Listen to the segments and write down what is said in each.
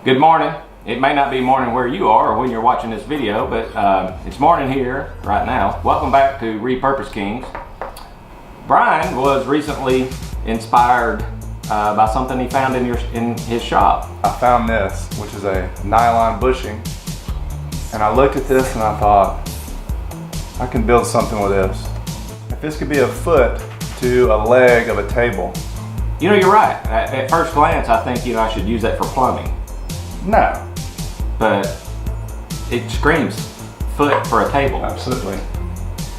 Good morning. It may not be morning where you are or when you're watching this video, but it's morning here right now. Welcome back to Repurpose Kings. Brian was recently inspired by something he found in his shop. I found this, which is a nylon bushing, and I looked at this and I thought, I can build something with this. If this could be a foot to a leg of a table. You know, you're right. At first glance, I think I should use that for plumbing. No. But it screams foot for a table. Absolutely.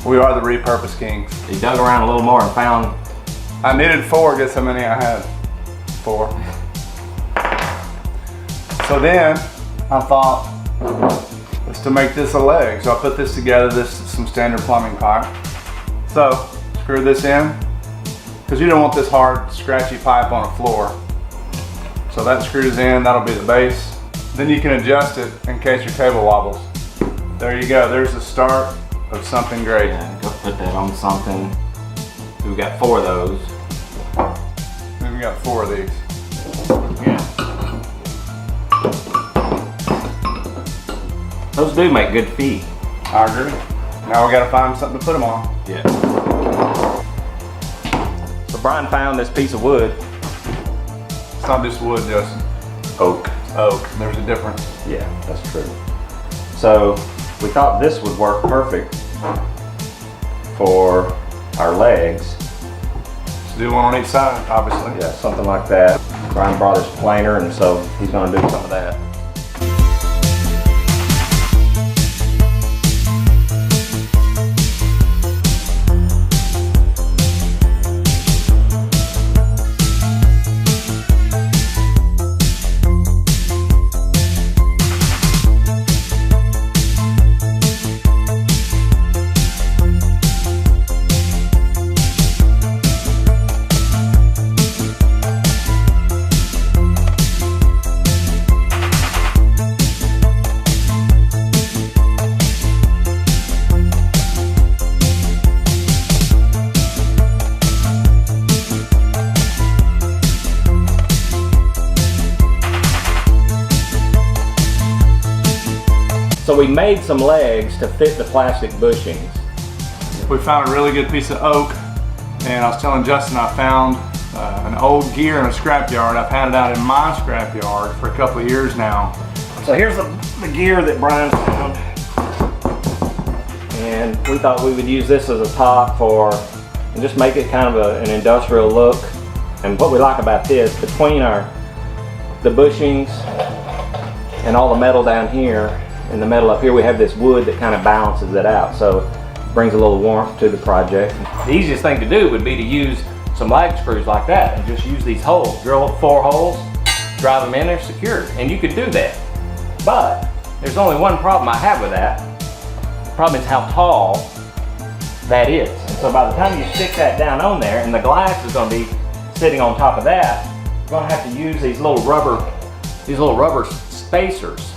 We are the Repurpose Kings. He dug around a little more and found... I needed 4, guess how many I had? 4. So then, I thought, let's to make this a leg. So I put this together, this is some standard plumbing pipe. So, screw this in, because you don't want this hard, scratchy pipe on a floor. So that screws in, that'll be the base. Then you can adjust it in case your table wobbles. There you go, there's the start of something great. Yeah, go put that on something. So we've got 4 of those. Then we got 4 of these. Yeah. Those do make good feet. I agree. Now we gotta find something to put them on. Yeah. So Brian found this piece of wood. It's not just wood, Justin. Oak. Oak, there's a difference. Yeah, that's true. So we thought this would work perfect for our legs. Let's do one on each side, obviously. Yeah, something like that. Brian brought his planer, and so he's gonna do some of that. So we made some legs to fit the plastic bushings. We found a really good piece of oak, and I was telling Justin I found an old gear in a scrapyard. I've had it out in my scrapyard for a couple of years now. So here's the gear that Brian found. And we thought we would use this as a top and just make it kind of an industrial look. And what we like about this, between the bushings and all the metal down here, and the metal up here, we have this wood that kind of balances it out, so it brings a little warmth to the project. The easiest thing to do would be to use some lag screws like that and just use these holes, drill 4 holes, drive them in, they're secured, and you could do that. But there's only one problem I have with that. The problem is how tall that is. And so by the time you stick that down on there, and the glass is going to be sitting on top of that, you're going to have to use these little rubber spacers.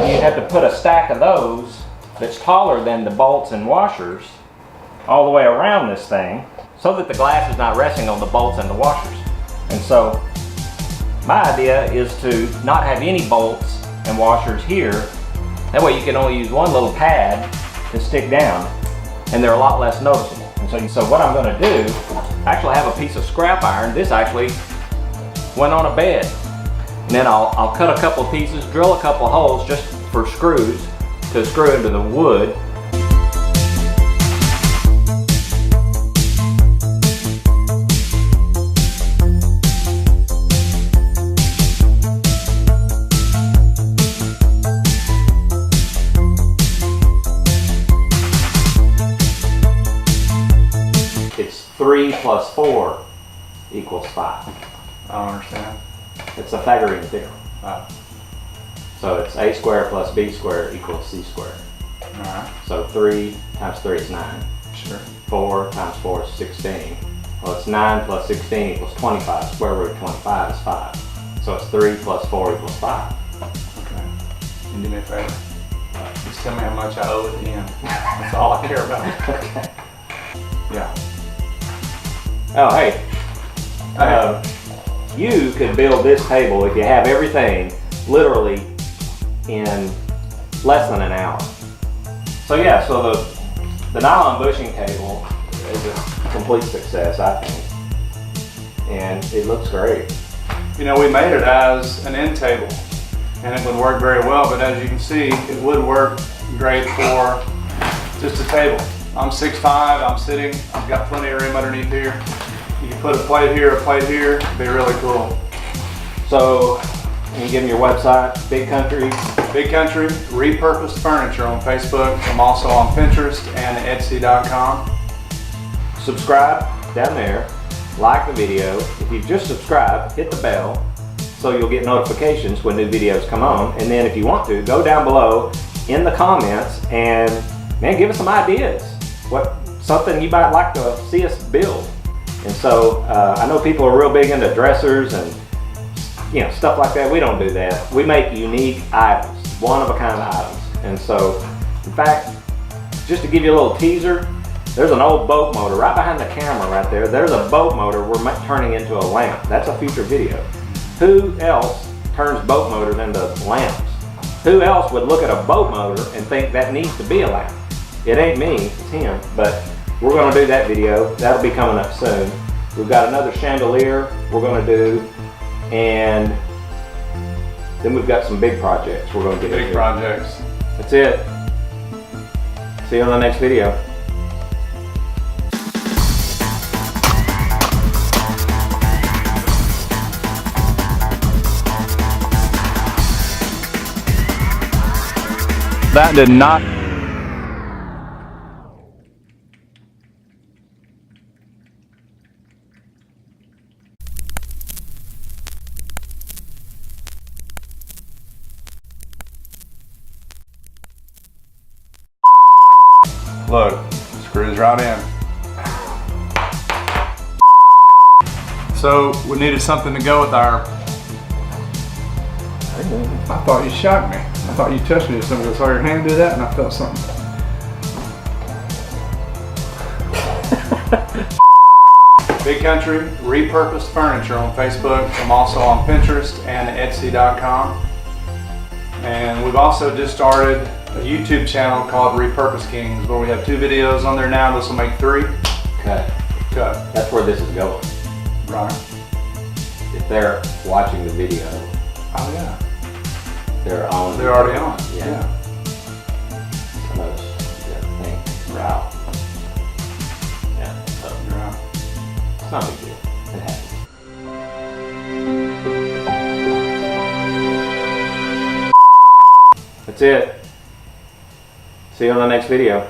You'd have to put a stack of those that's taller than the bolts and washers all the way around this thing, so that the glass is not resting on the bolts and the washers. And so my idea is to not have any bolts and washers here. That way you can only use one little pad to stick down, and they're a lot less noticeable. And so what I'm going to do, I actually have a piece of scrap iron. This actually went on a bed. And then I'll cut a couple of pieces, drill a couple of holes just for screws to screw into the wood. It's 3 plus 4 equals 5. I don't understand. It's a Pythagorean theorem. Oh. So it's a squared plus b squared equals c squared. Alright. So 3 times 3 is 9. Sure. 4 times 4 is 16. Well, it's 9 plus 16 equals 25. Square root of 25 is 5. So it's 3 plus 4 equals 5. Okay. Can you do me a favor? Just tell me how much I owe at the end. That's all I care about. Okay. Yeah. Oh, hey. you could build this table if you have everything literally in less than an hour. So yeah, so the nylon bushing table is a complete success, I think, and it looks great. You know, we made it as an end table, and it would work very well, but as you can see, it would work great for just a table. I'm 6'5", I'm sitting, I've got plenty of room underneath here. You can put a plate here, it'd be really cool. So, can you give me your website? Big Country Repurposed Furniture on Facebook. I'm also on Pinterest and Etsy.com. Subscribe down there, like the video. If you just subscribe, hit the bell so you'll get notifications when new videos come on. And then if you want to, go down below in the comments and man, give us some ideas. Something you might like to see us build. And so I know people are real big into dressers and stuff like that. We don't do that. We make unique items, one-of-a-kind items. And so, in fact, just to give you a little teaser, there's an old boat motor right behind the camera right there. There's a boat motor we're turning into a lamp. That's a future video. Who else turns boat motors into lamps? Who else would look at a boat motor and think that needs to be a lamp? It ain't me, it's him, but we're going to do that video. That'll be coming up soon. We've got another chandelier we're going to do, and then we've got some big projects we're going to get into. Big projects. That's it. See you on the next video. That did not. Look, screws right in. So we needed something to go with our. I thought you shocked me. I thought you touched me or something. I saw your hand do that and I felt something. Big Country Repurposed Furniture on Facebook. I'm also on Pinterest and Etsy.com. And we've also just started a YouTube channel called Repurpose Kings, where we have 2 videos on there now. This will make 3. Cut. That's where this is going. Right. If they're watching the video, Oh yeah. they're on. They're already on. Yeah. Some of us think, wow. Yeah, so You're right. it's not a big deal. It happens. That's it. See you on the next video.